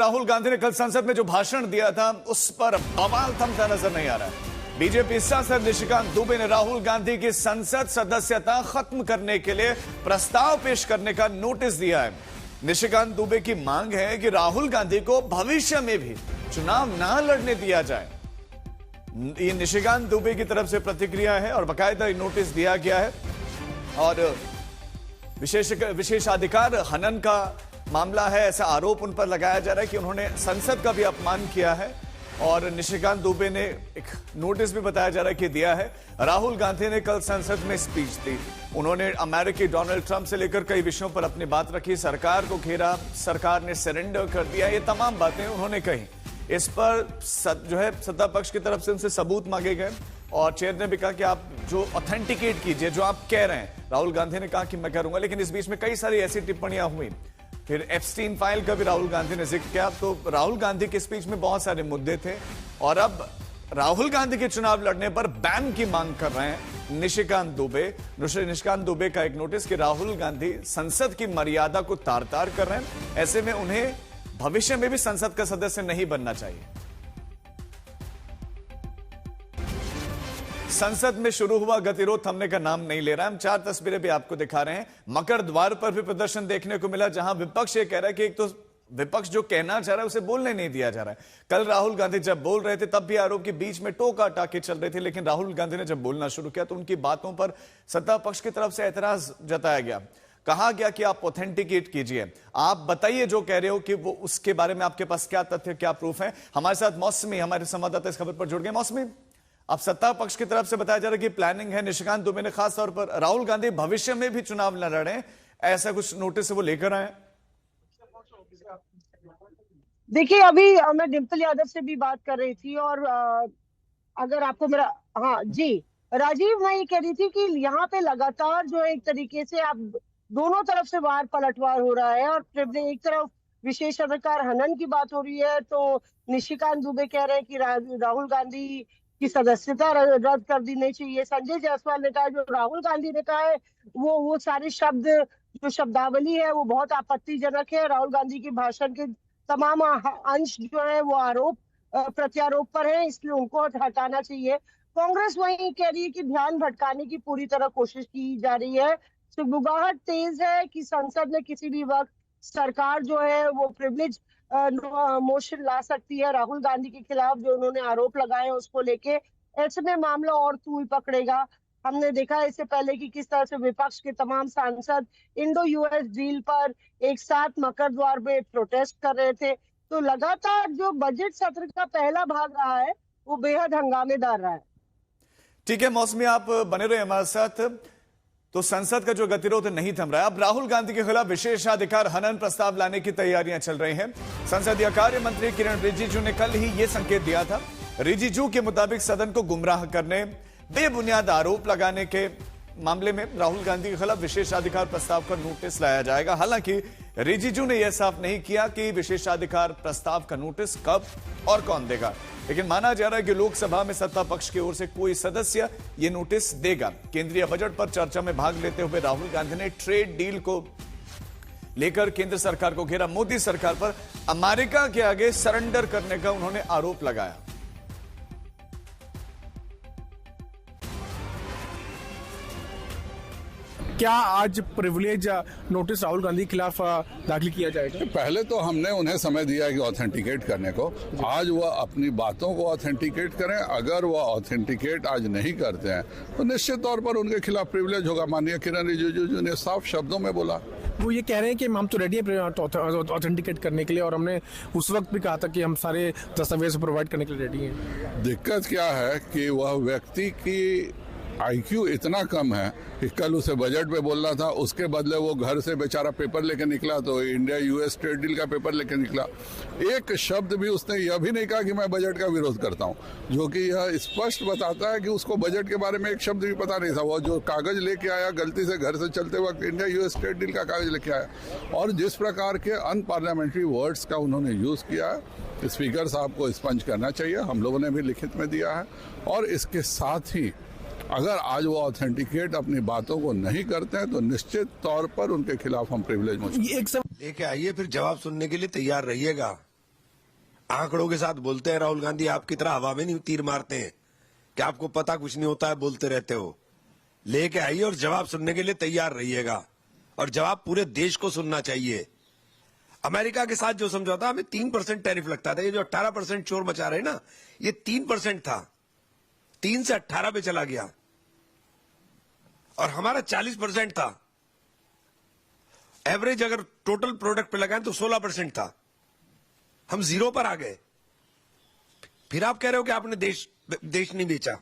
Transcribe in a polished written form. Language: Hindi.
राहुल गांधी ने कल संसद में जो भाषण दिया था उस पर बवाल थमता नजर नहीं आ रहा है। बीजेपी सांसद निशिकांत दुबे ने राहुल गांधी की संसद सदस्यता खत्म करने के लिए प्रस्ताव पेश करने का नोटिस दिया है। निशिकांत दुबे की मांग है कि राहुल गांधी को भविष्य में भी चुनाव ना लड़ने दिया जाए। ये निशिकांत दुबे की तरफ से प्रतिक्रिया है और बाकायदा नोटिस दिया गया है और विशेषाधिकार हनन का मामला है, ऐसा आरोप उन पर लगाया जा रहा है कि उन्होंने संसद का भी अपमान किया है। और निशिकांत दुबे ने एक नोटिस भी बताया जा रहा है कि दिया है। राहुल गांधी ने कल संसद में स्पीच दी। उन्होंने अमेरिकी डोनाल्ड ट्रंप से लेकर कई विषयों पर अपनी बात रखी, सरकार को घेरा, सरकार ने सरेंडर कर दिया, ये तमाम बातें उन्होंने कही। इस पर जो है सत्ता पक्ष की तरफ से उनसे सबूत मांगे गए और चेयर ने भी कहा कि आप जो ऑथेंटिकेट कीजिए जो आप कह रहे हैं। राहुल गांधी ने कहा कि मैं करूंगा, लेकिन इस बीच में कई सारी ऐसी टिप्पणियां हुई। फिर एप्स्टीन फाइल का भी राहुल गांधी ने जिक्र किया। तो राहुल गांधी के स्पीच में बहुत सारे मुद्दे थे और अब राहुल गांधी के चुनाव लड़ने पर बैन की मांग कर रहे हैं निशिकांत दुबे। निशिकांत दुबे का एक नोटिस कि राहुल गांधी संसद की मर्यादा को तार तार कर रहे हैं, ऐसे में उन्हें भविष्य में भी संसद का सदस्य नहीं बनना चाहिए। संसद में शुरू हुआ गतिरोध थमने का नाम नहीं ले रहा है। हम चार तस्वीरें भी आपको दिखा रहे हैं। मकर द्वार पर भी प्रदर्शन देखने को मिला, जहां विपक्ष ये कह रहा है कि एक तो विपक्ष जो कहना चाह रहा है उसे बोलने नहीं दिया जा रहा है। कल राहुल गांधी जब बोल रहे थे तब भी आरोप के बीच में टोका टाके चल रहे थे, लेकिन राहुल गांधी ने जब बोलना शुरू किया तो उनकी बातों पर सत्ता पक्ष की तरफ से ऐतराज जताया गया। कहा गया कि आप ऑथेंटिकेट कीजिए, आप बताइए जो कह रहे हो कि वो उसके बारे में आपके पास क्या तथ्य क्या प्रूफ है। हमारे साथ मौसमी, हमारे संवाददाता इस खबर पर जुड़ गए। मौसमी, अब सत्ता पक्ष की तरफ से बताया जा रहा है कि प्लानिंग है, निशिकांत दुबे ने खास तौर पर राहुल गांधी भविष्य में भी चुनाव न लड़े, ऐसा कुछ नोटिस वो लेकर आए। देखिए, अभी मैं डिम्पल यादव से भी बात कर रही थी और अगर आपको मेरा, हाँ जी राजीव, मैं ये कह रही थी कि यहाँ पे लगातार जो एक तरीके से आप दोनों तरफ से वार पलटवार हो रहा है और एक तरफ विशेष अधिकार हनन की बात हो रही है तो निशिकांत दुबे कह रहे हैं कि राहुल गांधी की सदस्यता रद्द कर दी नहीं चाहिए। संजय जायसवाल ने कहा, जो राहुल गांधी ने कहा है वो सारे शब्द, जो शब्दावली है वो बहुत आपत्तिजनक है। राहुल गांधी के भाषण के तमाम अंश जो है वो आरोप प्रत्यारोप पर है, इसलिए उनको हटाना चाहिए। कांग्रेस वही कह रही है कि ध्यान भटकाने की पूरी तरह कोशिश की जा रही है। सुगबुगाहट तेज है कि संसद में किसी भी वक्त सरकार जो है वो प्रिविलेज मोशन ला सकती है राहुल गांधी के खिलाफ, जो उन्होंने आरोप लगाए हैं उसको लेके। ऐसे में मामला और तूल पकड़ेगा। हमने देखा इससे पहले कि किस तरह से विपक्ष के तमाम सांसद इंडो यूएस डील पर एक साथ मकर द्वार में प्रोटेस्ट कर रहे थे। तो लगातार जो बजट सत्र का पहला भाग रहा है वो बेहद हंगामेदार रहा है। ठीक है मौसमी, आप बने रहे हमारे साथ। तो संसद का जो गतिरोध नहीं थम रहा है। अब राहुल गांधी के खिलाफ विशेषाधिकार हनन प्रस्ताव लाने की तैयारियां चल रही हैं। संसदीय कार्य मंत्री किरण रिजिजू ने कल ही यह संकेत दिया था। रिजिजू के मुताबिक सदन को गुमराह करने, बेबुनियाद आरोप लगाने के मामले में राहुल गांधी के खिलाफ विशेषाधिकार प्रस्ताव का नोटिस लाया जाएगा। हालांकि रिजिजू ने यह साफ नहीं किया कि विशेषाधिकार प्रस्ताव का नोटिस कब और कौन देगा, लेकिन माना जा रहा है कि लोकसभा में सत्ता पक्ष की ओर से कोई सदस्य ये नोटिस देगा। केंद्रीय बजट पर चर्चा में भाग लेते हुए राहुल गांधी ने ट्रेड डील को लेकर केंद्र सरकार को घेरा। मोदी सरकार पर अमेरिका के आगे सरेंडर करने का उन्होंने आरोप लगाया। क्या आज प्रिविलेज नोटिस राहुल गांधी के खिलाफ दाखिल किया जाएगा? पहले तो हमने उन्हें समय दिया है कि ऑथेंटिकेट करने को। आज वह अपनी बातों को ऑथेंटिकेट करें। अगर वह ऑथेंटिकेट आज नहीं करते हैं तो निश्चित तौर पर उनके खिलाफ प्रिविलेज होगा। माननीय किरण रिजिजू ने साफ शब्दों में बोला। वो ये कह रहे हैं कि हम तो रेडी है ऑथेंटिकेट करने के लिए और हमने उस वक्त भी कहा था कि हम सारे दस्तावेज प्रोवाइड करने के लिए रेडी हैं। दिक्कत क्या है कि वह व्यक्ति की IQ इतना कम है कि कल उसे बजट पे बोलना था, उसके बदले वो घर से बेचारा पेपर लेके निकला, तो इंडिया यूएस ट्रेड डील का पेपर लेके निकला। एक शब्द भी उसने यह भी नहीं कहा कि मैं बजट का विरोध करता हूं, जो कि यह स्पष्ट बताता है कि उसको बजट के बारे में एक शब्द भी पता नहीं था। वो जो कागज लेके आया गलती से घर से चलते वक्त, इंडिया यूएस ट्रेड डील का कागज लेके आया, और जिस प्रकार के अनपार्लियामेंट्री वर्ड्स का उन्होंने यूज किया है, स्पीकर साहब को स्पंज करना चाहिए। हम लोगों ने भी लिखित में दिया है। और इसके साथ ही अगर आज वो ऑथेंटिकेट अपनी बातों को नहीं करते हैं तो निश्चित तौर पर उनके खिलाफ हम प्रिविलेज मोशन लेके आइए, फिर जवाब सुनने के लिए तैयार रहिएगा। आंकड़ों के साथ बोलते हैं राहुल गांधी, आपकी तरह हवा में नहीं तीर मारते हैं कि आपको पता कुछ नहीं होता है, बोलते रहते हो। लेके आइए और जवाब सुनने के लिए तैयार रहिएगा, और जवाब पूरे देश को सुनना चाहिए। अमेरिका के साथ जो समझौता, हमें 3% टैरिफ लगता था, ये जो 18% चोर मचा रहे ना, ये 3% था, 3 से 18 पे चला गया, और हमारा 40% था। एवरेज अगर टोटल प्रोडक्ट पे लगाएं तो 16% था, हम 0 पर आ गए। फिर आप कह रहे हो कि आपने देश नहीं बेचा।